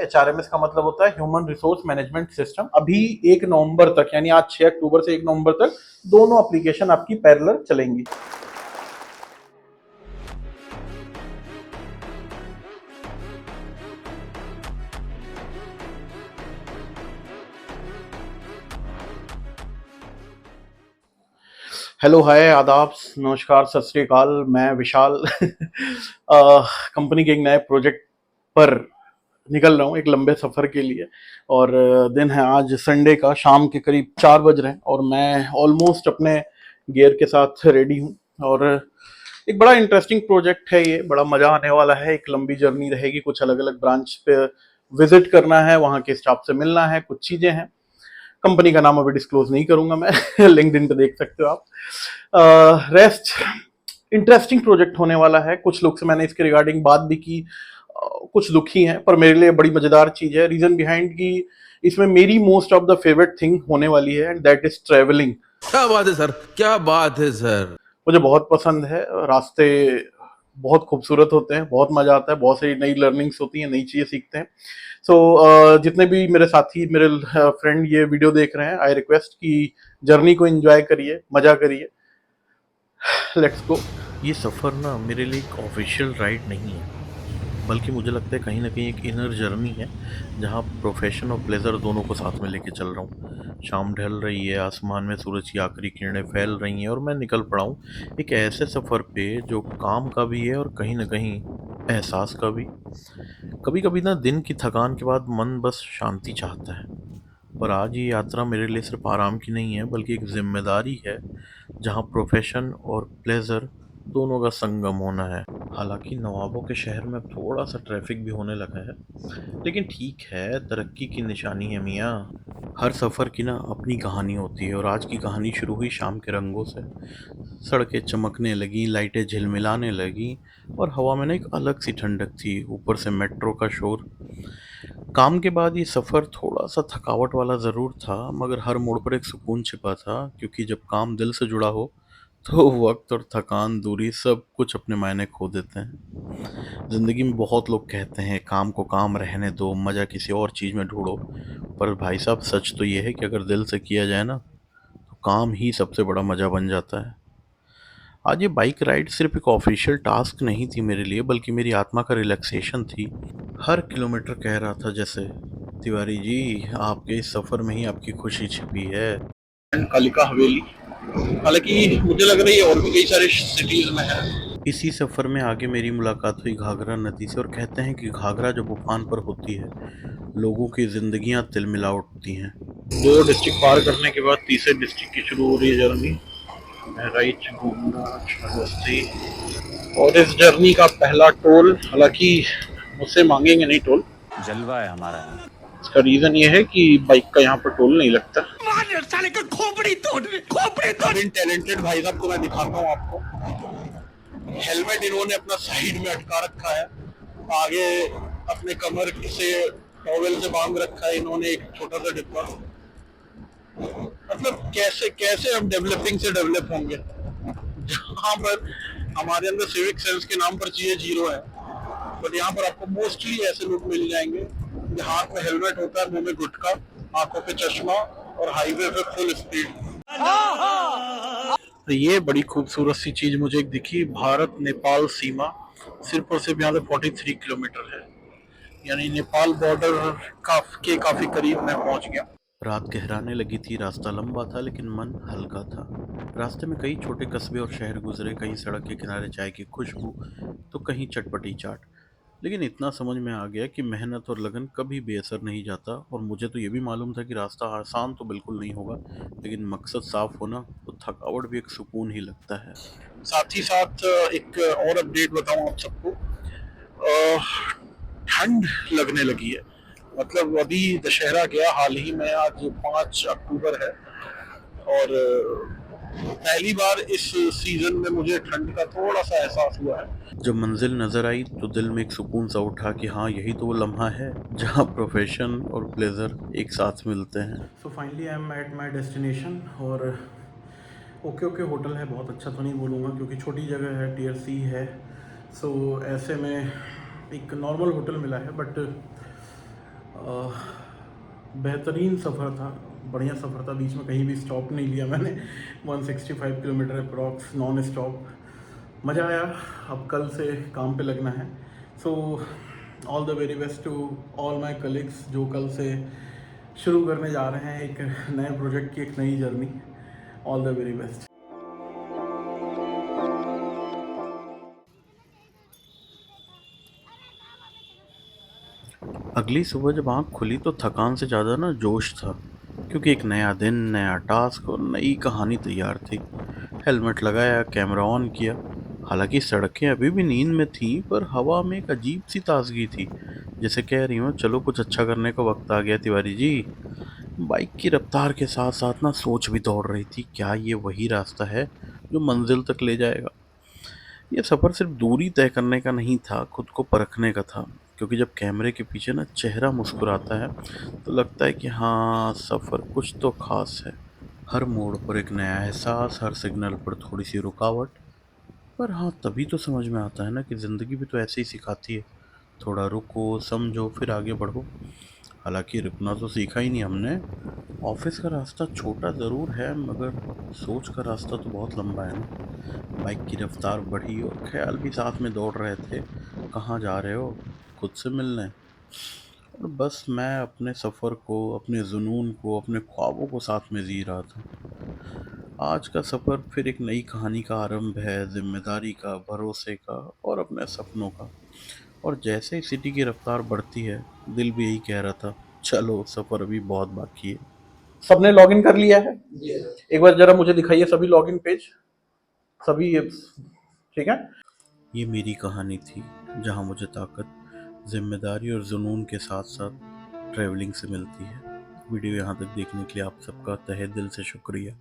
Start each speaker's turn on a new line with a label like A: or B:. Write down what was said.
A: HRMS का मतलब होता है ह्यूमन रिसोर्स मैनेजमेंट सिस्टम। अभी 1 नवंबर तक, यानी आज 6 अक्टूबर से 1 नवंबर तक दोनों एप्लीकेशन आपकी पैरेलल चलेंगी। हेलो, हाय, आदाब, नमस्कार, सत श्री अकाल। मैं विशाल कंपनी के एक नए प्रोजेक्ट पर निकल रहा हूँ एक लंबे सफर के लिए। और दिन है आज संडे का, शाम के करीब 4 बज रहे हैं और मैं ऑलमोस्ट अपने गियर के साथ रेडी हूँ। और एक बड़ा इंटरेस्टिंग प्रोजेक्ट है ये, बड़ा मजा आने वाला है। एक लंबी जर्नी रहेगी, कुछ अलग अलग ब्रांच पे विजिट करना है, वहाँ के स्टाफ से मिलना है, कुछ चीजें हैं। कंपनी का नाम अभी डिस्क्लोज नहीं करूंगा मैं लिंक्डइन पे देख सकते हो आप। रेस्ट इंटरेस्टिंग प्रोजेक्ट होने वाला है। कुछ लोग से मैंने इसके रिगार्डिंग बात भी की, कुछ दुखी हैं, पर मेरे लिए बड़ी मजेदार चीज है। रीजन बिहाइंड की इसमें मेरी most of the favourite thing होने वाली है, एंड दैट इज ट्रेवलिंग।
B: क्या बात है सर, क्या बात है सर।
A: मुझे बहुत पसंद है। रास्ते बहुत खूबसूरत होते हैं, बहुत मजा आता है, बहुत सारी नई लर्निंग्स होती हैं, नई चीजें सीखते हैं। सो जितने भी मेरे साथी, मेरे फ्रेंड ये वीडियो देख रहे हैं, आई रिक्वेस्ट कि जर्नी को एंजॉय करिए, मजा करिए। Let's go.
C: ये सफ़र ना मेरे लिए एक ऑफिशियल राइड नहीं है, बल्कि मुझे लगता है कहीं ना कहीं एक इनर जर्नी है, जहाँ प्रोफेशन और प्लेजर दोनों को साथ में लेके चल रहा हूँ। शाम ढल रही है, आसमान में सूरज की आखिरी किरणें फैल रही हैं और मैं निकल पड़ा हूँ एक ऐसे सफ़र पे जो काम का भी है और कहीं ना कहीं एहसास का भी। कभी कभी ना दिन की थकान के बाद मन बस शांति चाहता है, पर आज ये यात्रा मेरे लिए सिर्फ आराम की नहीं है, बल्कि एक जिम्मेदारी है, जहाँ प्रोफेशन और प्लेजर दोनों का संगम होना है। हालांकि नवाबों के शहर में थोड़ा सा ट्रैफिक भी होने लगा है, लेकिन ठीक है, तरक्की की निशानी है मियाँ। हर सफ़र की ना अपनी कहानी होती है, और आज की कहानी शुरू हुई शाम के रंगों से। सड़कें चमकने लगी, लाइटें झिलमिलाने लगी, और हवा में ना एक अलग सी ठंडक थी, ऊपर से मेट्रो का शोर। काम के बाद ये सफ़र थोड़ा सा थकावट वाला ज़रूर था, मगर हर मोड़ पर एक सुकून छिपा था, क्योंकि जब काम दिल से जुड़ा हो तो वक्त और थकान, दूरी, सब कुछ अपने मायने खो देते हैं। ज़िंदगी में बहुत लोग कहते हैं काम को काम रहने दो, मज़ा किसी और चीज़ में ढूंढो, पर भाई साहब सच तो ये है कि अगर दिल से किया जाए ना, तो काम ही सबसे बड़ा मज़ा बन जाता है। आज ये बाइक राइड सिर्फ एक ऑफिशियल टास्क नहीं थी मेरे लिए, बल्कि मेरी आत्मा का रिलैक्सेशन थी। हर किलोमीटर कह रहा था जैसे, तिवारी जी, आपके इस सफ़र में ही आपकी खुशी छिपी है।
A: कालिका हवेली, हालांकि मुझे लग रहा है ये और भी कई सारे सिटीज में है।
C: इसी सफ़र में आगे मेरी मुलाकात हुई घाघरा नदी से, और कहते हैं कि घाघरा जब उफान पर होती है, लोगों की जिंदगियां तिलमिला उठती हैं।
A: 2 डिस्ट्रिक्ट पार करने के बाद तीसरे डिस्ट्रिक्ट की शुरू हो रही है जर्नी, बहराइच, गोंडा, श्रावस्ती। और इस जर्नी का पहला टोल, हालांकि मुझसे मांगेंगे नहीं टोल,
D: जलवा है हमारा।
A: इसका रीजन ये है कि बाइक का यहाँ पर टोल नहीं लगता।
B: साले का खोपड़ी तोड़, खोपड़ी तोड़।
A: इन टैलेंटेड भाई साहब को मैं दिखाता हूँ आपको। हेलमेट इन्होंने अपना साइड में अटका रखा है, आगे अपने कमर से टॉवेल से बांध रखा है इन्होंने एक छोटा सा डिब्बा। मतलब कैसे कैसे हम डेवलपिंग से डेवलप होंगे, जहाँ पर हमारे अंदर सिविक सेंस के नाम पर चीजें जीरो है। बट यहाँ पर आपको मोस्टली ऐसे लोग मिल जाएंगे, हाथ में हेलमेट होता है, मुंह में गुटखा, आंखों पे चश्मा, और हाईवे पे फुल स्पीड। तो ये बड़ी खूबसूरत सी चीज मुझे एक दिखी, भारत नेपाल सीमा। सिर्फ और सिर्फ यहाँ से 43 किलोमीटर है, यानी नेपाल बॉर्डर काफी करीब मैं पहुंच गया।
C: रात गहराने लगी थी, रास्ता लंबा था लेकिन मन हल्का था। रास्ते में कई छोटे कस्बे और शहर गुजरे, कहीं सड़क के किनारे चाय की खुशबू, तो कहीं चटपटी चाट। लेकिन इतना समझ में आ गया कि मेहनत और लगन कभी बेअसर नहीं जाता। और मुझे तो ये भी मालूम था कि रास्ता आसान तो बिल्कुल नहीं होगा, लेकिन मकसद साफ होना तो थकावट भी एक सुकून ही लगता है।
A: साथ ही साथ एक और अपडेट बताऊं आप सबको, ठंड लगने लगी है। मतलब अभी दशहरा गया हाल ही में, आज 5 अक्टूबर है, और पहली बार इस सीजन में मुझे ठंड का थोड़ा सा एहसास हुआ है।
C: जब मंजिल नज़र आई तो दिल में एक सुकून सा उठा कि हाँ, यही तो वो लम्हा है जहाँ प्रोफेशन और प्लेजर एक साथ मिलते हैं। So finally I am at my destination. और ओके ओके होटल है, बहुत अच्छा तो नहीं बोलूँगा क्योंकि छोटी जगह है, टियर सी है। सो ऐसे में एक नॉर्मल होटल मिला है, बट
A: बेहतरीन सफ़र था, बढ़िया सफ़र था, बीच में कहीं भी स्टॉप नहीं लिया मैंने। 165 किलोमीटर अप्रॉक्स नॉन स्टॉप, मज़ा आया। अब कल से काम पे लगना है। So all the very best to all my colleagues जो कल से शुरू करने जा रहे हैं एक नए प्रोजेक्ट की एक नई journey. All the very best.
C: अगली सुबह जब आँख खुली तो थकान से ज़्यादा ना जोश था, क्योंकि एक नया दिन, नया टास्क और नई कहानी तैयार थी। हेलमेट लगाया, कैमरा ऑन किया। हालांकि सड़कें अभी भी नींद में थीं, पर हवा में एक अजीब सी ताजगी थी, जैसे कह रही हूँ चलो कुछ अच्छा करने का वक्त आ गया तिवारी जी। बाइक की रफ्तार के साथ साथ ना सोच भी दौड़ रही थी, क्या ये वही रास्ता है जो मंजिल तक ले जाएगा। ये सफ़र सिर्फ दूरी तय करने का नहीं था, खुद को परखने का था। क्योंकि जब कैमरे के पीछे ना चेहरा मुस्कुराता है तो लगता है कि हाँ, सफ़र कुछ तो खास है। हर मोड़ पर एक नया एहसास, हर सिग्नल पर थोड़ी सी रुकावट। पर हाँ, तभी तो समझ में आता है ना कि ज़िंदगी भी तो ऐसे ही सिखाती है, थोड़ा रुको, समझो, फिर आगे बढ़ो। हालांकि रुकना तो सीखा ही नहीं हमने। ऑफिस का रास्ता छोटा ज़रूर है, मगर सोच का रास्ता तो बहुत लंबा है ना। बाइक की रफ्तार बढ़ी और ख्याल भी साथ में दौड़ रहे थे। कहाँ जा रहे हो? खुद से मिलने। और बस मैं अपने सफ़र को, अपने जुनून को, अपने ख्वाबों को साथ में जी रहा था। आज का सफ़र फिर एक नई कहानी का आरंभ है, जिम्मेदारी का, भरोसे का और अपने सपनों का। और जैसे ही सिटी की रफ्तार बढ़ती है, दिल भी यही कह रहा था, चलो सफ़र अभी बहुत बाकी है।
A: सबने लॉगिन कर लिया है? एक बार जरा मुझे दिखाइए सभी लॉगिन पेज, सभी। ठीक है।
C: ये मेरी कहानी थी, जहाँ मुझे ताकत, जिम्मेदारी और जुनून के साथ साथ ट्रैवलिंग से मिलती है। वीडियो यहाँ तक देखने के लिए आप सबका तहे दिल से शुक्रिया।